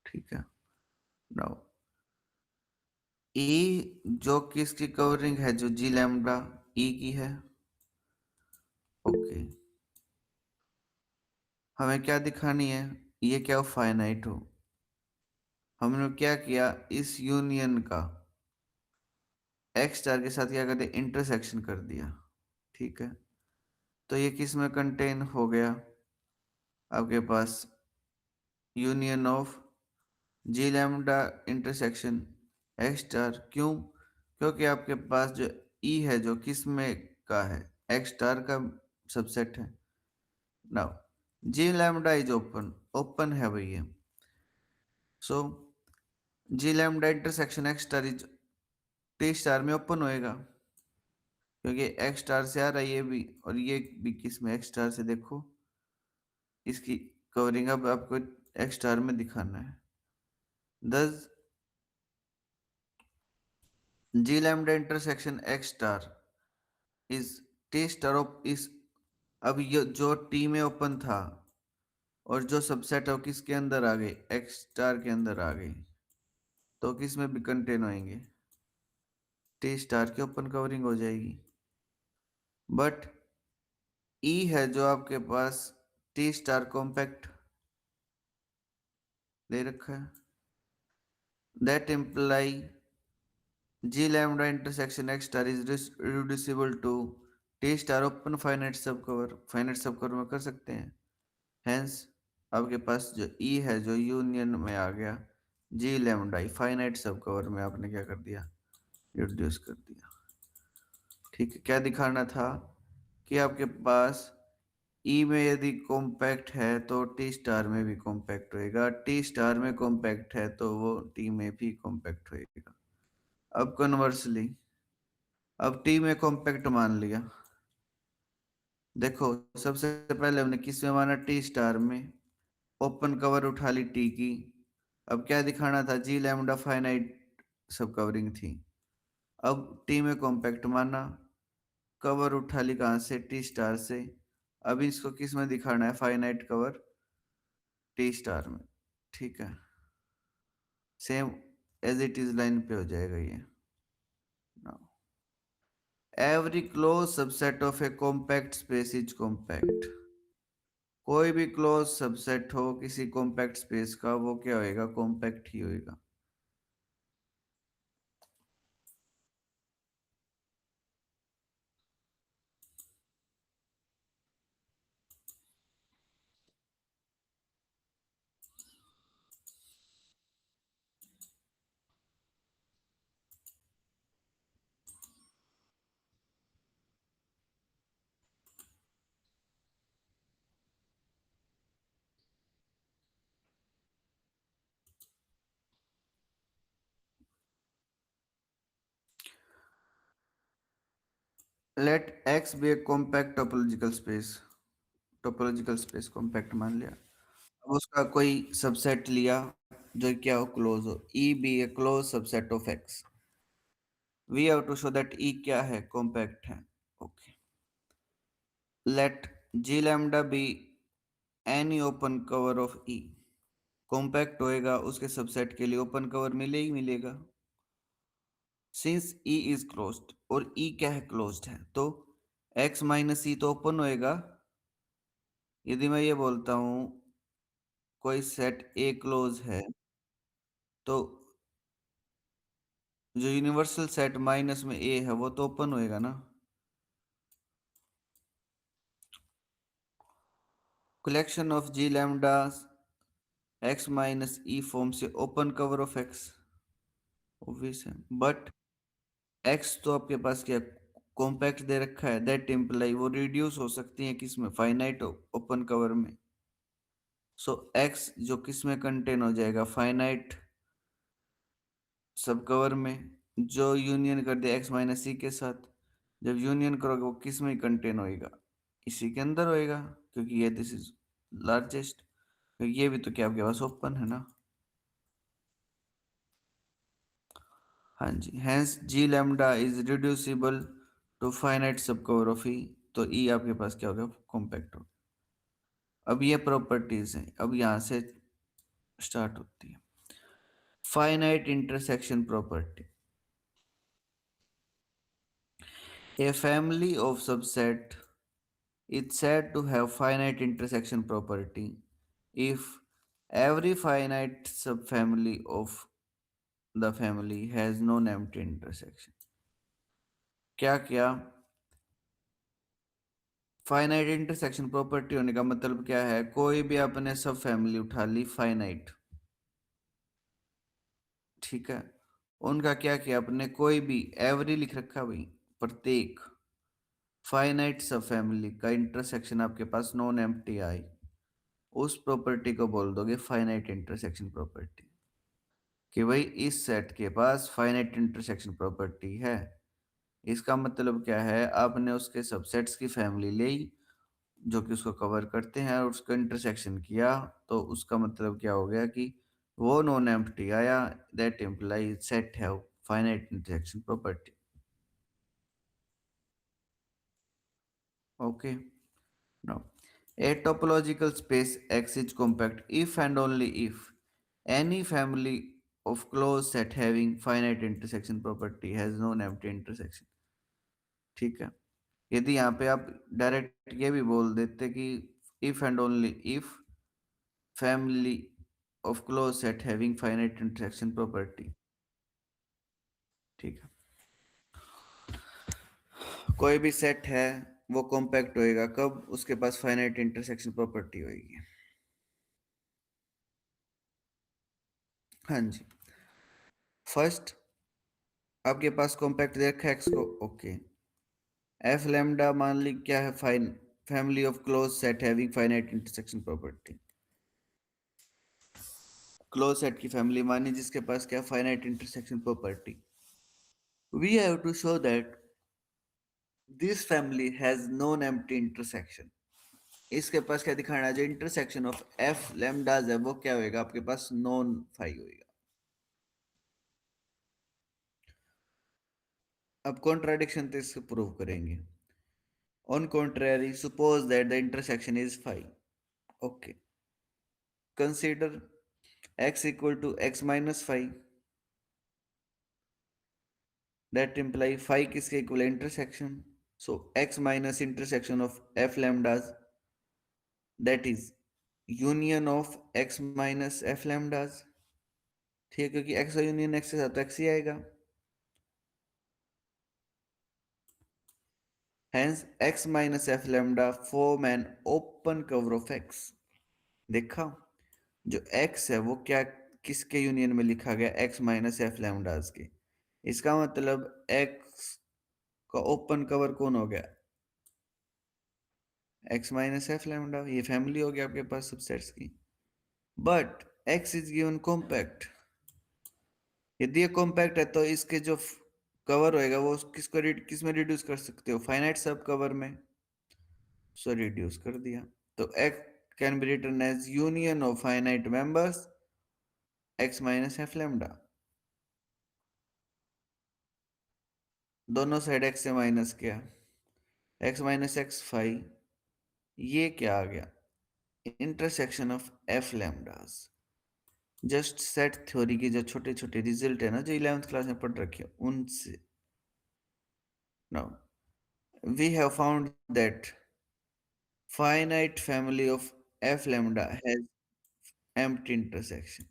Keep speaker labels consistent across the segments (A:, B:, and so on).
A: ठीक है। नाउ ई जो किसकी कवरिंग है, जो जी लैम्डा ई की है। ओके, हमें क्या दिखानी है, ये क्या फाइनाइट हो। हमने क्या किया, इस यूनियन का एक्स स्टार के साथ क्या कर दिया, इंटरसेक्शन कर दिया। ठीक है, तो ये किस में कंटेन हो गया, आपके पास union of G lambda intersection X star. क्यों, क्योंकि आपके पास जो ई है जो किस में का है, एक्स स्टार का सबसेट है। Now G lambda is open, open है भैया। So G lambda intersection X star is T star में ओपन होएगा, क्योंकि एक्स स्टार से आ रहा है ये भी, और ये भी किस में, एक्स स्टार से। देखो इसकी कवरिंग अब आपको एक्स स्टार में दिखाना है। Thus G lambda intersection X star is T star of इस। अब ये जो टी में ओपन था और जो सबसेट है वो किसके अंदर आ गई, एक्स स्टार के अंदर आ गई, तो किस में भी कंटेन होंगे, टी स्टार की ओपन कवरिंग हो जाएगी। बट ई है जो आपके पास टी स्टार कॉम्पैक्ट ले रखा है, that imply G lambda intersection X star is reducible to T star open finite subcover में कर सकते हैं। हेंस आपके पास जो ई है जो यूनियन में आ गया, जी लैम्डा फाइनाइट सब कवर में आपने क्या कर दिया, रिड्यूस कर दिया। ठीक है, क्या दिखाना था कि आपके पास ई में यदि कॉम्पैक्ट है तो टी स्टार में भी कॉम्पैक्ट होएगा, टी स्टार में कॉम्पैक्ट है तो वो टी में भी कॉम्पैक्ट होएगा। अब कन्वर्सली, अब टी में कॉम्पैक्ट मान लिया। देखो सबसे पहले हमने किस में माना, टी स्टार में, ओपन कवर उठा ली टी की। अब क्या दिखाना था, जी लैम्डा फाइनाइट सब कवरिंग थी। अब टी में कॉम्पैक्ट माना, कवर उठा ली कहाँ से, टी स्टार से। अब इसको किस में दिखाना है, फाइनाइट कवर टी स्टार में। ठीक है, same as it is line पे हो जाएगा ये। Now every close subset of a compact space is compact. कोई भी क्लोज सबसेट हो किसी कॉम्पैक्ट स्पेस का, वो क्या होएगा, कॉम्पैक्ट ही होएगा। लेट एक्स बी ए कॉम्पैक्ट टोपोलॉजिकल स्पेस कॉम्पैक्ट मान लिया। अब उसका कोई सबसेट लिया जो क्या हो, क्लोज हो, E be a close subset of X. We have to show that E क्या है, कॉम्पैक्ट है। Okay, let G lambda be any open cover of E. Compact होएगा उसके सबसेट के लिए ओपन कवर मिले ही मिलेगा, सिंस ई इज क्लोज्ड। और ई क्या है, क्लोज्ड है, तो एक्स माइनस ई तो ओपन होएगा। यदि मैं ये बोलता हूं कोई सेट ए क्लोज है, तो जो यूनिवर्सल सेट माइनस में ए है वो तो ओपन होएगा ना। Collection of G lambda X minus E form से open cover of X, obvious है। बट एक्स तो आपके पास क्या कॉम्पैक्ट दे रखा है, दैट इम्प्लाई वो रिड्यूस हो सकती है किसमें, फाइनाइट ओपन कवर में। सो एक्स जो किस में कंटेन हो जाएगा, फाइनाइट सब कवर में, जो यूनियन कर दिया एक्स माइनस सी के साथ। जब यूनियन करोगे वो किस में कंटेन होएगा, इसी के अंदर होएगा, क्योंकि ये दिस इज लार्जेस्ट। ये भी तो क्या आपके पास ओपन है ना। हाँ जी, hence G lambda is reducible to finite subcover of E. तो ई आपके पास क्या होगा, कॉम्पैक्ट होगा। अब ये प्रॉपर्टीज हैं, अब यहाँ से स्टार्ट होती है। finite intersection property. A family of subset is said to have finite intersection property if every finite subfamily of the family has non-empty intersection. क्या क्या फाइनाइट इंटरसेक्शन प्रॉपर्टी होने का मतलब क्या है? कोई भी अपने सब फैमिली उठा ली फाइनाइट, ठीक है, उनका क्या किया अपने, कोई भी एवरी लिख रखा भाई, प्रत्येक फाइनाइट सब फैमिली का इंटरसेक्शन आपके पास नॉन एम्प्टी आई, उस प्रॉपर्टी को बोल दोगे फाइनाइट इंटरसेक्शन प्रॉपर्टी। कि भाई इस सेट के पास फाइनाइट इंटरसेक्शन प्रॉपर्टी है। इसका मतलब क्या है? आपने उसके सबसेट्स की फैमिली ली जो कि उसको कवर करते हैं और उसका इंटरसेक्शन किया, तो उसका मतलब क्या हो गया कि वो नॉन एम्प्टी आया। That implies set have finite intersection property. Okay, now a topological space X is compact if and only if any family of closed set having finite intersection property has no empty intersection। ठीक है, यदि यहाँ पे आप direct ये भी बोल देते कि if and only if family of closed set having finite intersection property, ठीक है, कोई भी सेट है वो कॉम्पैक्ट होएगा कब? उसके पास फाइनाइट इंटरसेक्शन प्रॉपर्टी होएगी। हाँ जी, फर्स्ट आपके पास कॉम्पैक्ट दे रखा है एक्स को, ओके। एफ लैम्डा मान ली क्या है? Fine family of close set having finite intersection property. Close set की फैमिली मानी जिसके पास क्या? Finite intersection property. We have to show that this family has non empty intersection. इसके पास क्या दिखाना है? जो इंटरसेक्शन ऑफ एफ लैम्डाज है वो क्या होएगा आपके पास? नॉन फाई होएगा। अब कॉन्ट्राडिक्शन तो इससे प्रूव करेंगे। On contrary, suppose that the intersection is phi. Okay. Consider x equal to x minus phi. That imply phi किसके equal है? Intersection. So x minus intersection of f lambdas, that is union of x minus f lambdas। ठीक है, क्योंकि x का union x के साथ तो x ही आएगा। Hence x minus f lambda form an open cover of x। देखा, जो x है वो क्या किसके यूनियन में लिखा गया? x माइनस एफ लैम्डास के। इसका मतलब x का ओपन कवर कौन हो गया? x minus F lambda. ये फैमिली हो गया आपके पास सबसेट्स की। But x is given compact. यदि ये कॉम्पैक्ट है तो इसके जो कवर होएगा वो किस में रिड्यूस कर सकते हो? फाइनाइट सब कवर में। सो रिड्यूस कर दिया, तो x can be written as union of finite members x minus F lambda. दोनों साइड x से माइनस किया, x माइनस एक्स फाइव, ये क्या आ गया? Intersection of F lambdas. Just set theory की जो छोटे छोटे रिजल्ट है ना, जो 11th क्लास में पढ़ रखे उनसे। Now we have found that finite family of F lambda has empty intersection.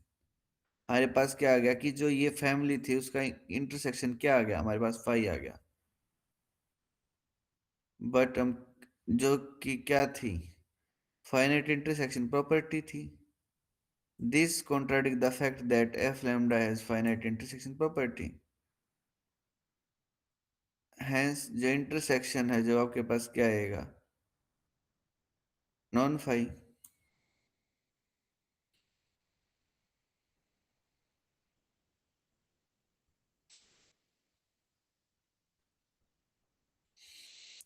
A: हमारे पास क्या आ गया कि जो ये फैमिली थी उसका इंटरसेक्शन क्या आ गया? हमारे पास फाइव आ गया। बट हम जो कि क्या थी? फाइनाइट इंटरसेक्शन प्रॉपर्टी थी। This contradicts the fact that f lambda has finite intersection property. Hence जो इंटरसेक्शन है जो आपके पास क्या आएगा? Non phi.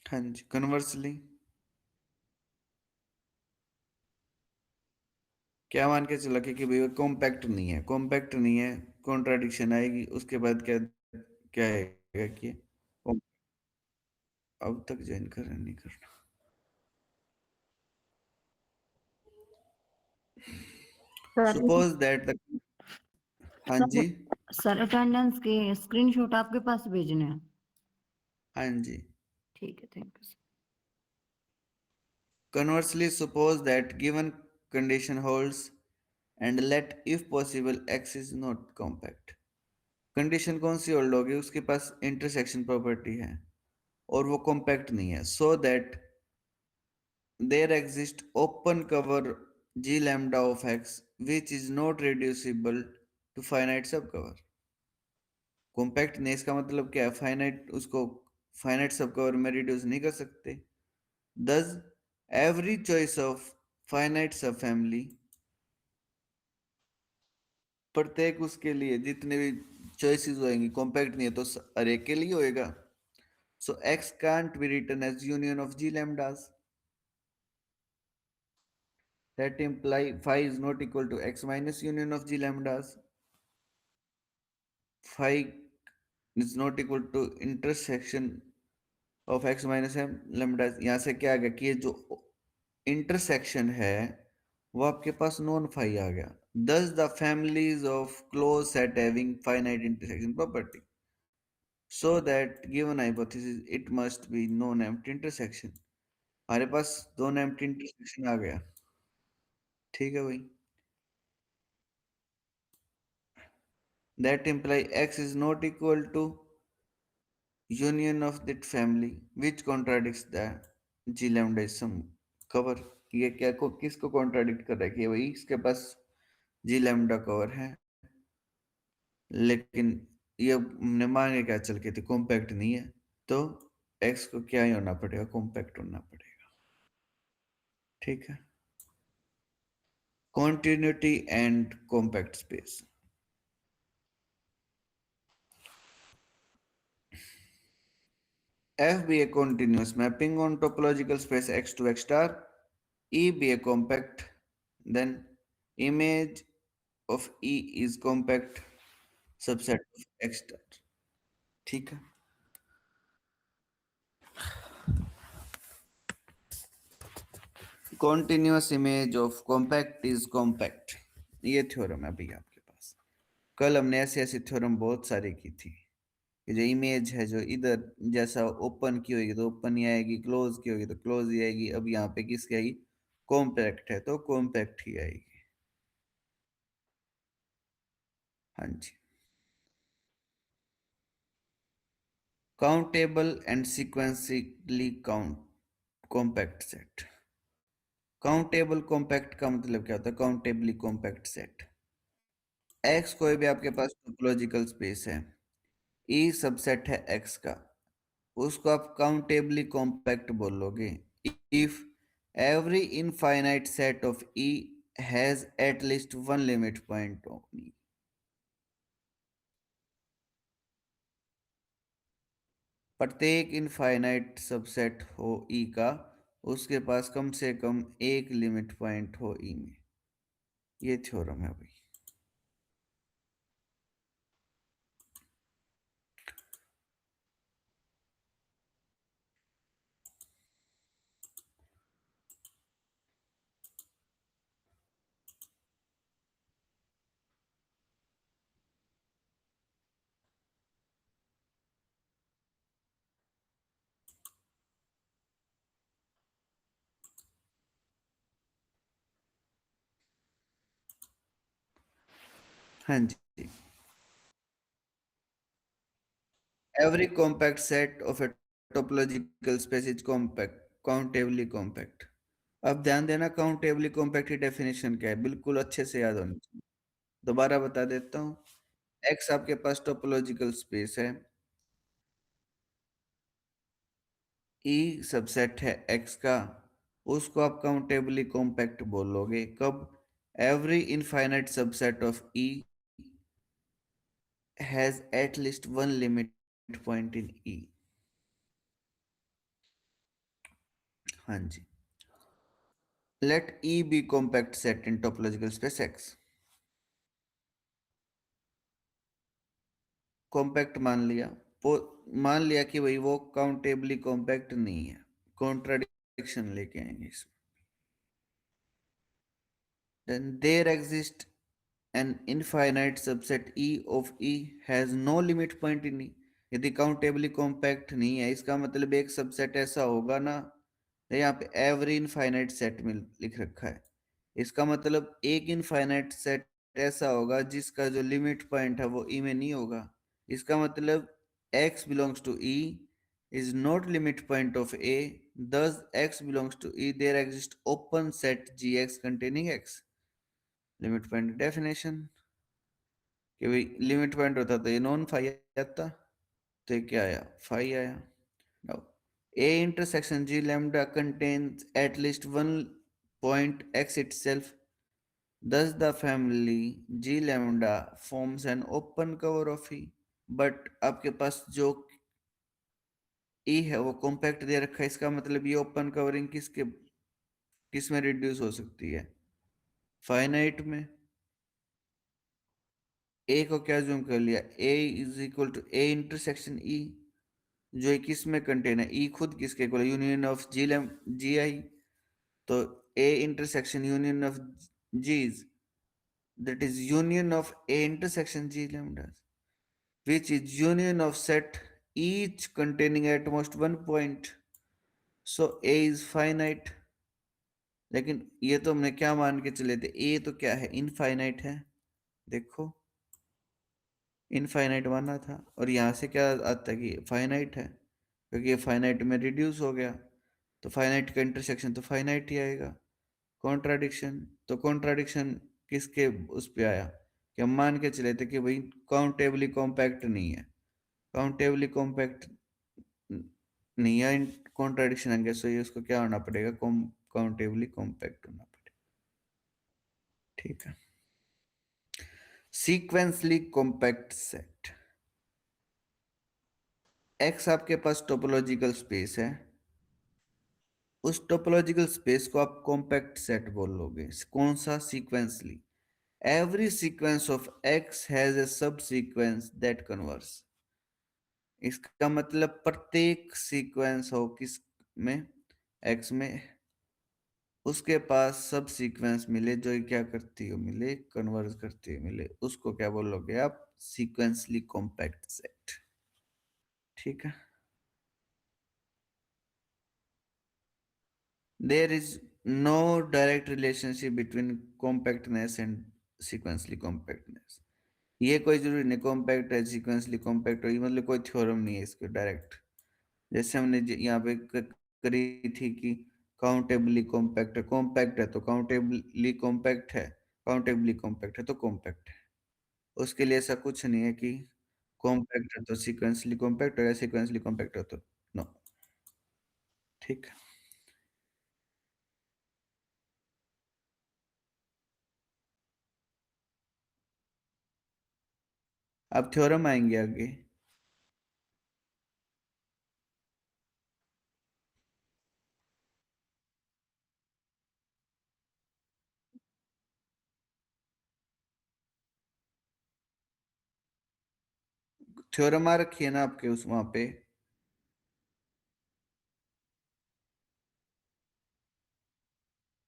A: हाँ जी, कन्वर्सली क्या मान के चला कि भाई कॉम्पैक्ट नहीं है, कॉम्पैक्ट नहीं है, कॉन्ट्राडिक्शन आएगी, उसके बाद क्या क्या आएगा कि अब तक ज्वाइन करना नहीं करना।
B: सॉरी।
A: Suppose that the हाँ
B: सर
A: जी।
B: सर अटेंडेंस के स्क्रीनशॉट आपके पास भेजने हैं।
A: हाँ जी।
B: ठीक है, thank you sir.
A: Conversely, suppose that given condition holds and let if possible x is not compact. Condition कौन सी होल्ड होगी? उसके पास इंटरसेक्शन प्रॉपर्टी है और वो कॉम्पैक्ट नहीं है, so that there exist open cover g lambda of x which is not reducible to finite subcover. Compact नहीं, इसका मतलब क्या है? फाइनाइट, उसको फाइनाइट सबकवर में रिड्यूस नहीं कर सकते। Thus, every choice of finite subfamily, प्रत्येक उसके लिए जितने भी चॉइसेस होंगी कॉम्पैक्ट नहीं है तो अरे के लिए होएगा। सो x can't be written as union of g lambdas. That imply phi is not equal to x minus union of g lambdas. Phi is not equal to intersection of x minus m lambdas. यहाँ से क्या आ गया कि ये जो intersection है वो आपके पास नॉन फाई आ गया। Thus the families of closed set having finite intersection property, so that given hypothesis it must be non-empty intersection। हमारे पास दो empty intersection आ गया। ठीक है भाई। That imply x is not equal to union of that family which contradicts the g lambda is some cover। ये क्या को किसको कॉन्ट्राडिक्ट कर रहा है कि भाई इसके पास जी लैम्डा कवर है, लेकिन ये हमने मांगे क्या चल के थे कॉम्पैक्ट नहीं है, तो एक्स को क्या ही होना पड़ेगा? कॉम्पैक्ट होना पड़ेगा। ठीक है। Continuity and compact space. F be a continuous mapping on topological space X to X star, E be a compact, then image of E is compact subset of X star। ठीक है। Continuous image of compact is compact, ये theorem है भैया आपके पास। कल हमने ऐसे ऐसे थ्योरम बहुत सारी की थी कि जो इमेज है जो इधर जैसा ओपन की होगी तो ओपन ही आएगी, क्लोज की होगी तो क्लोज ही आएगी। अब यहाँ पे किसकी आएगी? कॉम्पैक्ट है तो कॉम्पैक्ट ही आएगी। हाँ जी। Countable and sequentially count compact set. Countable compact का मतलब क्या होता है? Countably compact set. एक्स कोई भी आपके पास टोपोलॉजिकल स्पेस है, ई सबसेट है एक्स का, उसको आप काउंटेबली कॉम्पैक्ट बोलोगे if every infinite set of E has at least one limit point on E। प्रत्येक इनफाइनाइट सबसेट हो E का, उसके पास कम से कम एक लिमिट पॉइंट हो E में। ये थ्योरम है भाई। हाँ जी। Every compact set of a topological space is compact, countably compact. अब ध्यान देना काउंटेबली कॉम्पैक्ट की डेफिनेशन क्या है, बिल्कुल अच्छे से याद होनी चाहिए। दोबारा बता देता हूँ। एक्स आपके पास टोपोलॉजिकल स्पेस है, ई सबसेट है एक्स का, उसको आप काउंटेबली कॉम्पैक्ट बोलोगे कब? Every infinite subset of E has at least one limit point in E. हाँ जी। Let E be compact set in topological space X. Compact मान लिया, मान लिया कि भाई वो काउंटेबली कॉम्पैक्ट नहीं है, कॉन्ट्राडिक्शन लेके आएंगे इसमें। Then there exist an infinite subset E of E has no limit point in E। यदि काउंटेबली कॉम्पैक्ट नहीं है, इसका मतलब एक सबसेट ऐसा होगा ना, यहाँ पे एवरी इनफाइनाइट सेट में लिख रखा है, इसका मतलब एक इनफाइनाइट सेट ऐसा होगा जिसका जो लिमिट पॉइंट है वो ई में नहीं होगा। इसका मतलब x belongs to E is not limit point of A, thus x belongs to E, there exists open set Gx containing x। Limit point definition कि भाई लिमिट पॉइंट होता तो ये नॉन फाई आता, तो ये क्या आया, फाई आया। Now A intersection G lambda contains at least one point x itself, thus the family G lambda forms an open cover of E। But आपके पास जो E है वो कॉम्पैक्ट दे रखा है, इसका मतलब ये ओपन कवरिंग किस में रिड्यूस हो सकती है, फाइनाइट में। ए को क्या जूम कर लिया, A is equal to A intersection E, जो किस में कंटेन है, ई खुद किसके equal, union of G I. तो A intersection union of Gs, that is union of A intersection G lambdas, which is union of set each containing at most one point, so A is finite। लेकिन ये तो हमने क्या मान के चले थे, A तो क्या है, इनफाइनाइट है, देखो इनफाइनाइट माना था, और यहाँ से क्या आता है कि फाइनाइट है, क्योंकि ये फाइनाइट में रिड्यूस हो गया, तो फाइनाइट का इंटरसेक्शन तो फाइनाइट ही आएगा। कॉन्ट्राडिक्शन, तो कॉन्ट्राडिक्शन किसके उस पे आया, कि हम मान के चले थे कि भाई काउंटेबली कॉम्पैक्ट नहीं है, काउंटेबली कॉम्पैक्ट नहीं है, कॉन्ट्राडिक्शन आ गया, सो ये उसको क्या होना पड़ेगा, काउंटेबली कॉम्पैक्ट होना पड़ेगा। ठीक है, सीक्वेंसली कॉम्पैक्ट सेट। एक्स आपके पास टोपोलॉजिकल स्पेस है, उस टोपोलॉजिकल स्पेस को आप कॉम्पैक्ट सेट बोलोगे, कौन सा, sequentially. Every sequence of x has a सब सीक्वेंस दैट कन्वर्स। इसका मतलब प्रत्येक सीक्वेंस हो किस में, एक्स में, उसके पास सब सीक्वेंस मिले जो ये क्या करती हो, मिले कन्वर्ज करती हो मिले, उसको क्या बोलोगे आप, सीक्वेंसली कॉम्पैक्ट सेट। ठीक है, there is no direct relationship between compactness and sequentially compactness। ये कोई जरूरी नहीं कॉम्पैक्ट है सीक्वेंसली कॉम्पैक्ट हो, ये मतलब कोई थ्योरम नहीं है इसको डायरेक्ट। जैसे हमने यहाँ पे करी थी कि काउंटेबली कॉम्पैक्ट है तो काउंटेबली कॉम्पैक्ट है, काउंटेबली कॉम्पैक्ट है तो कॉम्पैक्ट है। उसके लिए ऐसा कुछ नहीं है कि कॉम्पैक्ट है तो सीक्वेंसली कॉम्पैक्ट होगा, सीक्वेंसली कॉम्पैक्ट हो तो नो। ठीक है, अब थ्योरम आएंगे आगे। थ्योरम आ रखी है ना आपके उस वहां पे,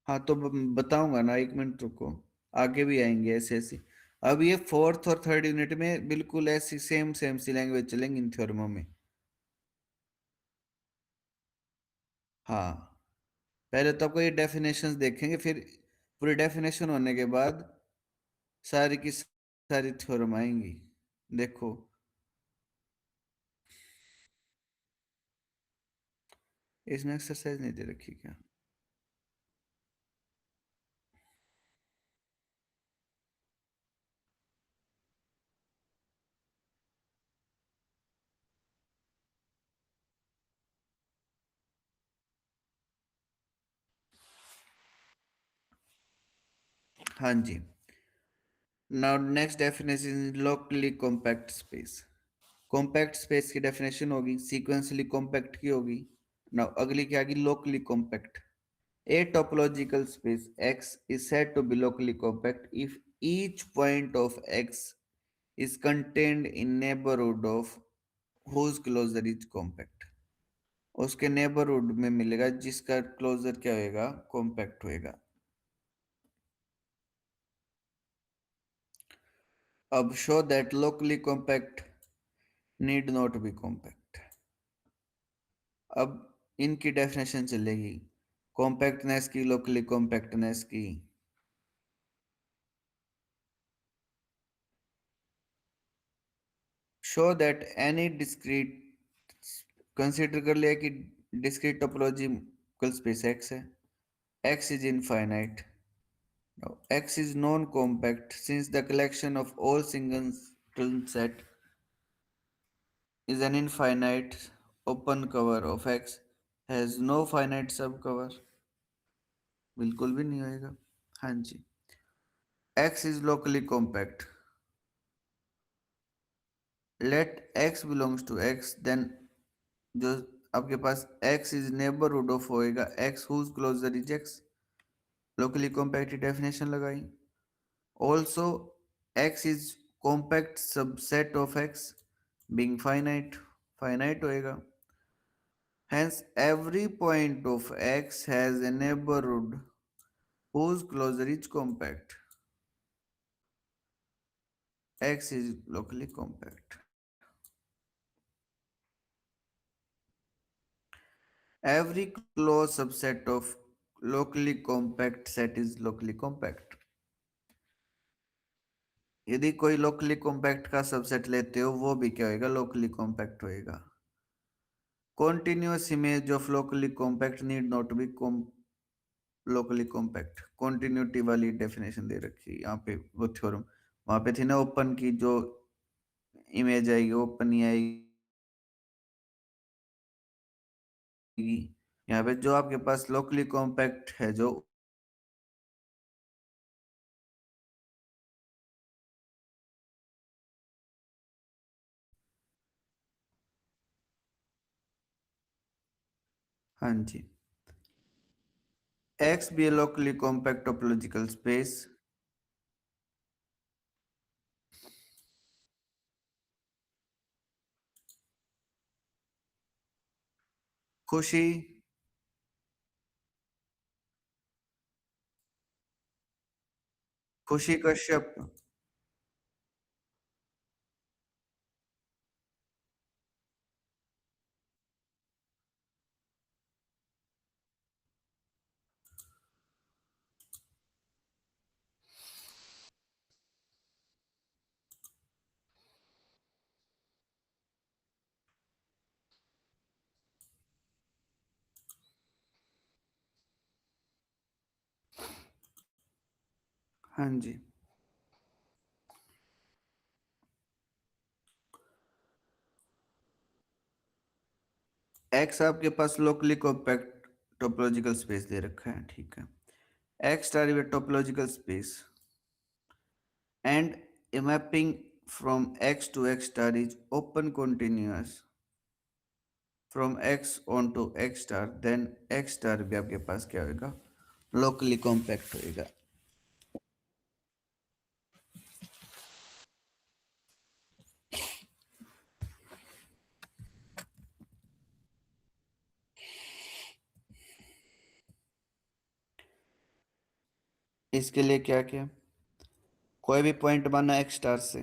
A: हाँ तो बताऊंगा ना, एक मिनट रुको, आगे भी आएंगे ऐसे ऐसे। अब ये फोर्थ और थर्ड यूनिट में बिल्कुल ऐसी सेम सेम सी लैंग्वेज चलेंगी इन थ्योरमों में। हाँ, पहले तो आपको ये डेफिनेशंस देखेंगे, फिर पूरी डेफिनेशन होने के बाद सारी की सारी थ्योरम आएंगी। देखो, इसमें एक्सरसाइज नहीं दे रखी क्या, हाँ जी। Now next definition, locally compact space. Compact space की डेफिनेशन होगी, सीक्वेंसली कॉम्पैक्ट की होगी। नाउ अगली क्या आगी, locally compact. A topological space X is said to be locally compact if each point of X is contained in neighborhood of whose closure is compact। उसके neighbourhood में मिलेगा जिसका क्लोजर क्या होएगा, कॉम्पैक्ट होएगा। अब show that locally compact need not be compact. अब इनकी डेफिनेशन चलेगी कॉम्पैक्टनेस की, लोकली कॉम्पैक्टनेस की। Show that any discrete, consider कर लिया कि डिस्क्रीट टोपोलॉजिकल स्पेस एक्स है, x is infinite. Now, X is non-compact since the collection of all singleton set is an infinite open cover of X has no finite subcover। बिल्कुल भी नहीं होएगा। हाँ जी। X is locally compact। Let X belongs to X, then जो आपके पास X is neighborhood of होएगा X whose closure is X। locally compact definition लगाई। Also X is compact subset of X being finite, finite होएगा। Hence every point of X has a neighborhood whose closure is compact। X is locally compact। Every closed subset of locally compact set is locally compact। यदि कोई locally compact का subset लेते हो वो भी क्या होएगा, locally compact होएगा। Continuous image of locally compact need not be locally compact। continuity वाली डेफिनेशन दे रखी है यहाँ पे, वो थ्योरम वहां पे थी ना, ओपन की जो इमेज आएगी ओपन ही आएगी। यहाँ पे जो आपके पास लोकली कॉम्पैक्ट है जो, हाँ जी, एक्स भी लोकली कॉम्पैक्ट टोपोलॉजिकल स्पेस। खुशी, खुशी कश्यप, हाँ जी। एक्स आपके पास लोकली कॉम्पैक्ट टोपोलॉजिकल स्पेस दे रखा है, ठीक है। X star is topological space and a mapping from x to x star is open continuous from x onto x star, then x star भी आपके पास क्या होगा, locally compact होएगा। इसके लिए क्या किया, कोई भी पॉइंट माना एक्स स्टार से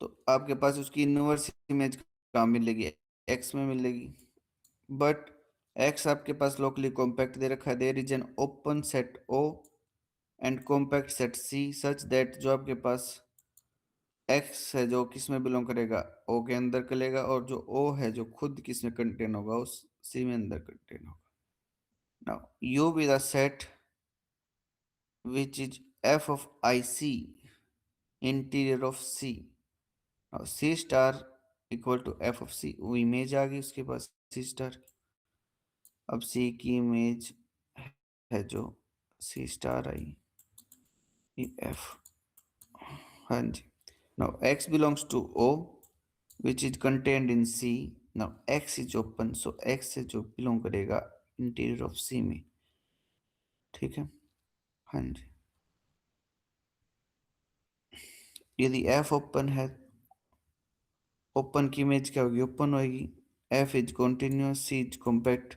A: तो आपके पास उसकी इनवर्स इमेज कहाँ मिलेगी, एक्स में मिलेगी। बट एक्स आपके पास लोकली कॉम्पैक्ट दे रखा है, there is an open set O and compact set C such that जो आपके पास एक्स है जो किस में बिलोंग करेगा, ओ के अंदर करेगा, और जो ओ है जो खुद किस में कंटेन होगा, उस सी में अंदर कंटेन होगा। Now you be the set which is f of ic interior of c। now c star equal to f of c, वो इमेज आ गई उसके पास c स्टार। अब c की इमेज है जो c स्टार आई, ये f, हाँ जी। now x belongs to o which is contained in c। now x is open, so x से जो बिलोंग करेगा इंटीरियर ऑफ c में, ठीक है। हाँ जी, यदि f ओपन है, ओपन की इमेज क्या होगी, ओपन होगी। f is continuous, c is compact।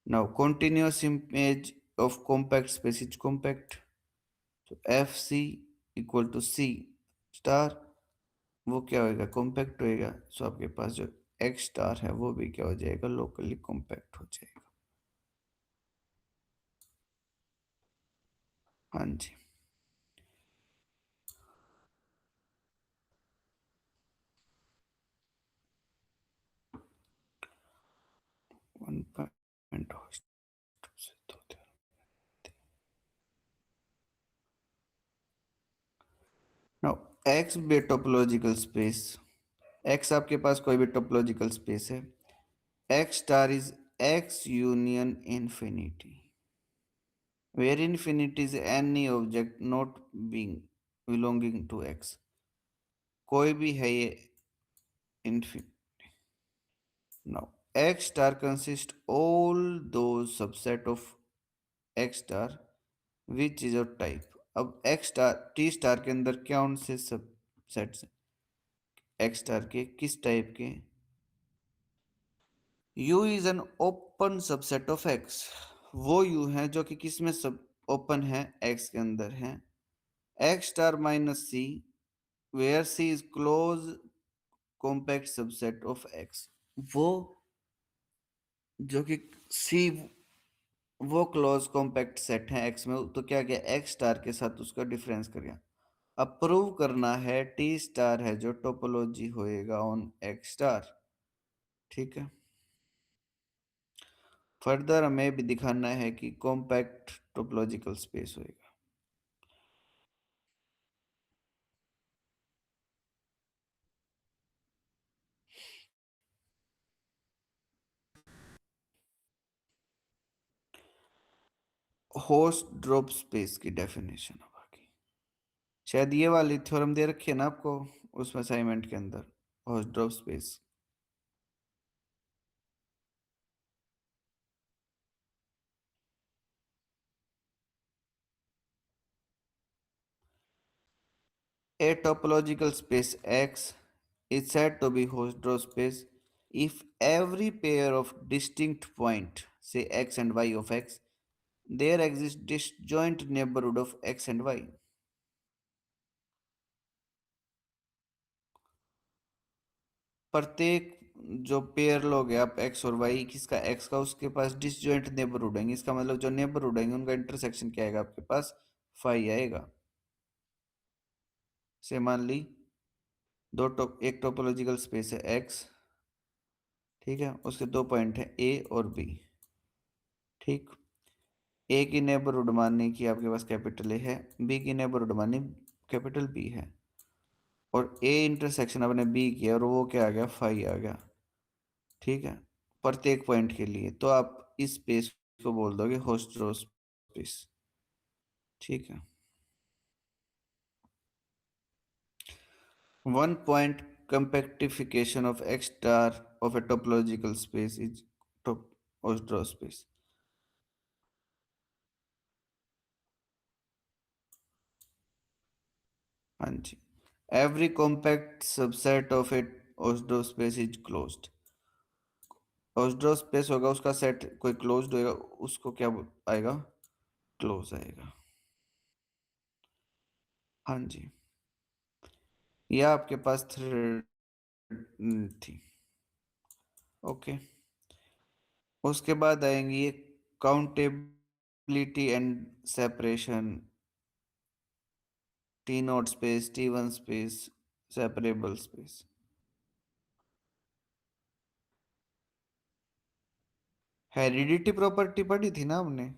A: now continuous image of compact space is compact, so fc equal to C star, वो क्या होएगा, कॉम्पैक्ट होएगा। सो आपके पास जो एक्स स्टार है वो भी क्या हो जाएगा, लोकली कॉम्पैक्ट हो जाएगा। हाँ जी। वन पॉइंट से दो नाउ एक्स भी टोपोलॉजिकल स्पेस, एक्स आपके पास कोई भी टोपोलॉजिकल स्पेस है, X star is x union infinity, where infinity is any object not being belonging to x, कोई भी है ये infinity। now x star consists all those subset of x star which is of type। अब x star t star के अंदर कौन से subsets x star के, किस टाइप के, u is an open subset of x, वो u है जो कि किस में सब ओपन है, x के अंदर है, x star minus c where c is close compact subset of x, वो जो कि c वो क्लोज कॉम्पैक्ट सेट है x में, तो क्या किया, x स्टार के साथ उसका डिफरेंस कर गया। अब प्रूव करना है t स्टार है जो टोपोलॉजी होएगा ऑन x स्टार, ठीक है। फर्दर हमें भी दिखाना है कि कॉम्पैक्ट टोपोलॉजिकल स्पेस होएगा। होस्ट ड्रॉप स्पेस की डेफिनेशन है बाकी, शायद ये वाली थ्योरम दे रखी है ना आपको उसमें असाइनमेंट के अंदर, host drop space. A topological space X is said to be Hausdorff space if every pair of distinct point, say x and y of x, there exists disjoint neighborhood of x and y। प्रत्येक जो pair लोगे आप x और y, किसका x का, उसके पास disjoint neighbourhood आएंगे, इसका मतलब जो नेबरहुड आएंगे उनका इंटरसेक्शन क्या आएगा आपके पास, फाई आएगा। से मान ली एक टोपोलॉजिकल स्पेस है x, ठीक है, उसके दो पॉइंट है a और b, ठीक। ए की नेबरहुड मानने की आपके पास कैपिटल ए है, बी की नेबरहुड माननी कैपिटल बी है, और ए इंटरसेक्शन आपने बी किया और वो क्या आ गया, फाई आ गया, ठीक है, प्रत्येक पॉइंट के लिए। तो आप इस स्पेस को बोल दोगे होस्ट्रो स्पेस, ठीक है। One point compactification of X star of a topological space is Hausdorff space. हाँ जी, every compact subset of a Hausdorff space is closed, Hausdorff space होगा उसका सेट कोई क्लोज्ड होएगा, उसको क्या आएगा, क्लोज आएगा। हाँ जी, ये आपके पास थ्रेड थी, ओके। उसके बाद आएंगी ये accountability and separation, T not space, T one space, separable space. Heredity property पढ़ी थी ना हमने,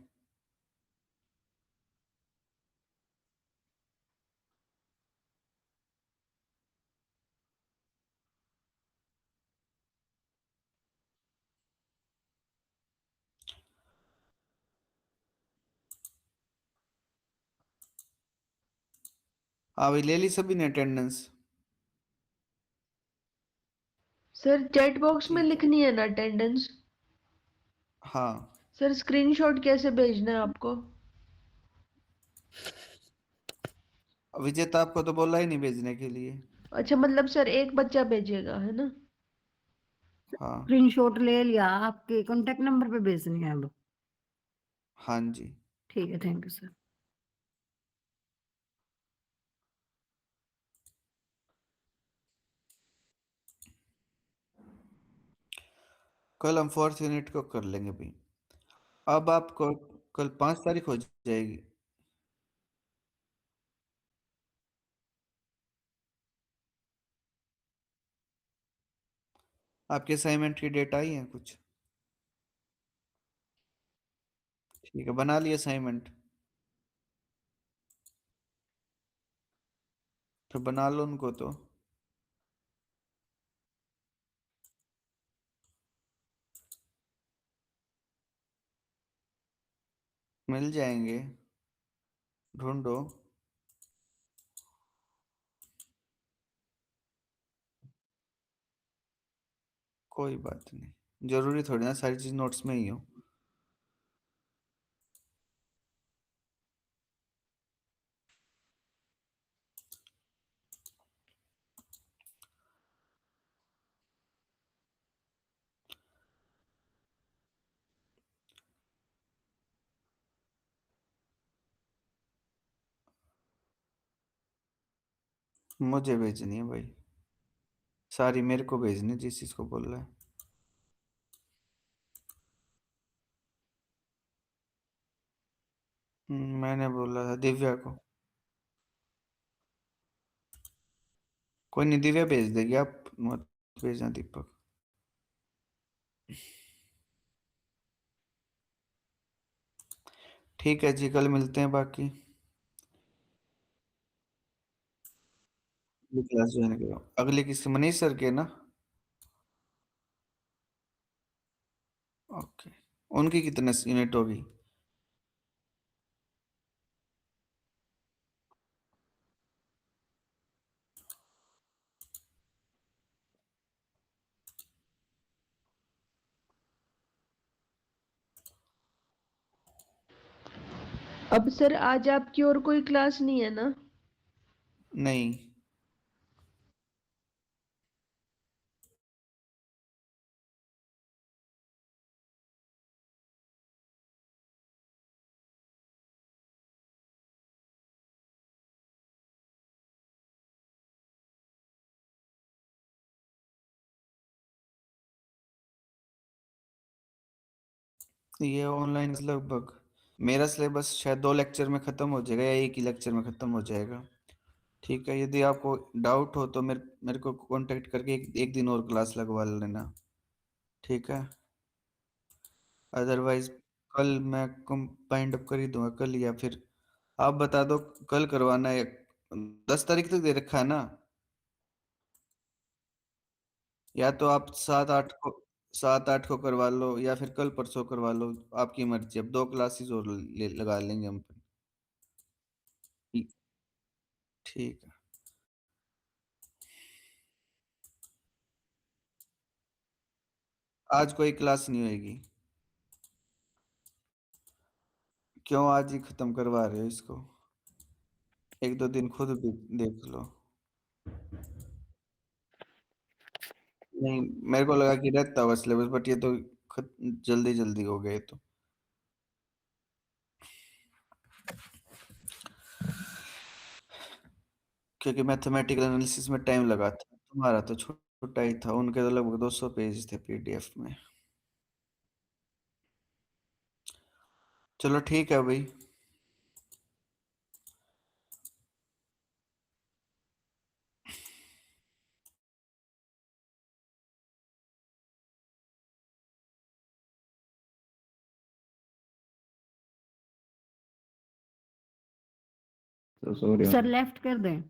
A: अभी ले ली सभी ने अटेंडेंस,
C: सर चैट बॉक्स में
A: ठीक है।
C: लिखनी है ना अटेंडेंस?
A: हाँ,
C: सर स्क्रीनशॉट कैसे भेजना है आपको?
A: विजेता आपको तो बोला ही नहीं भेजने के लिए।
C: अच्छा, मतलब सर एक बच्चा भेजेगा है ना?
A: हाँ
B: स्क्रीनशॉट ले लिया, आपके कांटेक्ट नंबर पे भेजनी है अब।
A: हाँ जी।
B: ठीक है, थैंक यू सर।
A: कल हम 4th यूनिट को कर लेंगे भाई। अब आपको कल 5 तारीख हो जाएगी। आपके असाइनमेंट की डेट आई है कुछ? ठीक है, बना लिया असाइनमेंट? तो बना लो उनको तो। मिल जाएंगे, ढूंढो। कोई बात नहीं, जरूरी थोड़ी ना सारी चीज नोट्स में ही हो। मुझे भेजनी है भाई, सारी मेरे को भेजनी जिस चीज को बोल रहा है। मैंने बोला था दिव्या को। कोई नहीं, दिव्या भेज देगी, आप मत भेजना दीपक। ठीक है जी, कल मिलते हैं बाकी। अगली क्लास ज्वाइन करो, अगली किसकी, मनीष सर के ना? ओके। उनकी कितने यूनिट होगी?
C: अब सर आज आपकी और कोई क्लास नहीं है ना?
A: नहीं। ये ऑनलाइन लगभग मेरा सिलेबस शायद 2 लेक्चर में ख़त्म हो जाएगा या एक ही लेक्चर में ख़त्म हो जाएगा। ठीक है, यदि आपको डाउट हो तो मेरे मेरे को कांटेक्ट करके एक दिन और क्लास लगवा लेना। ठीक है, अदरवाइज कल मैं बाइंड अप कर ही दूंगा कल, या फिर आप बता दो कल करवाना है। 10 तारीख तक दे रखा है ना? या तो आप 7-8 को करवा लो, या फिर कल परसों करवा लो, आपकी मर्जी। अब 2 क्लासेस और लगा लेंगे हम। ठीक ठीक है। आज कोई क्लास नहीं होगी? क्यों, आज ही खत्म करवा रहे हो इसको? 1-2 दिन खुद भी देख लो। नहीं, मेरे को लगा कि रहता होगा सिलेबस, बट ये तो जल्दी जल्दी हो गए तो। क्योंकि मैथमेटिकल एनालिसिस में टाइम लगा था, तुम्हारा तो छोटा ही था, उनके तो लगभग 200 पेज थे पीडीएफ में। चलो ठीक है भाई।
B: सर लेफ्ट कर दें?